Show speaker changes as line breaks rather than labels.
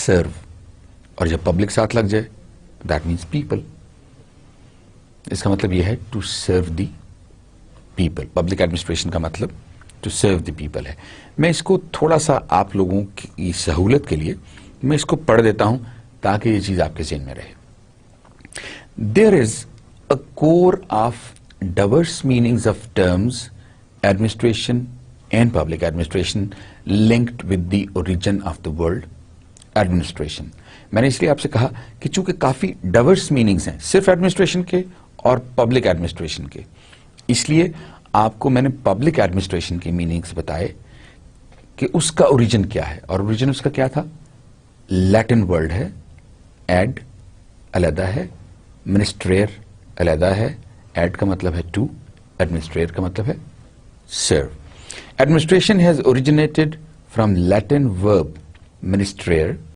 سرو, اور جب پبلک ساتھ لگ جائے دیٹ مینس پیپل. اس کا مطلب یہ ہے to serve the people. Public administration کا مطلب ٹو سرو دی پیپل ہے. میں اس کو تھوڑا سا آپ لوگوں کی سہولت کے لیے میں اس کو پڑھ دیتا ہوں تاکہ یہ چیز آپ کے ذہن میں رہے. There is a core of diverse meanings of terms administration and public administration linked with the origin of the world administration. میں نے اس لیے آپ سے کہا کہ چونکہ کافی ڈائورس میننگز ہیں صرف ایڈمنسٹریشن کے اور پبلک ایڈمنسٹریشن کے, اس لیے آپ کو میں نے پبلک ایڈمنسٹریشن کے میننگز بتائے کہ اس کا اوریجن کیا ہے, اور اوریجن اس کا کیا تھا؟ لیٹن ورڈ ہے, ایڈ علیحدہ ہے, منسٹریئر علیحدہ ہے. ایڈ کا مطلب ہے ٹو, ایڈمنسٹریئر کا مطلب ہے سرو. ایڈمنسٹریشن ہیز اوریجنیٹڈ فرام لیٹن ورب ministrare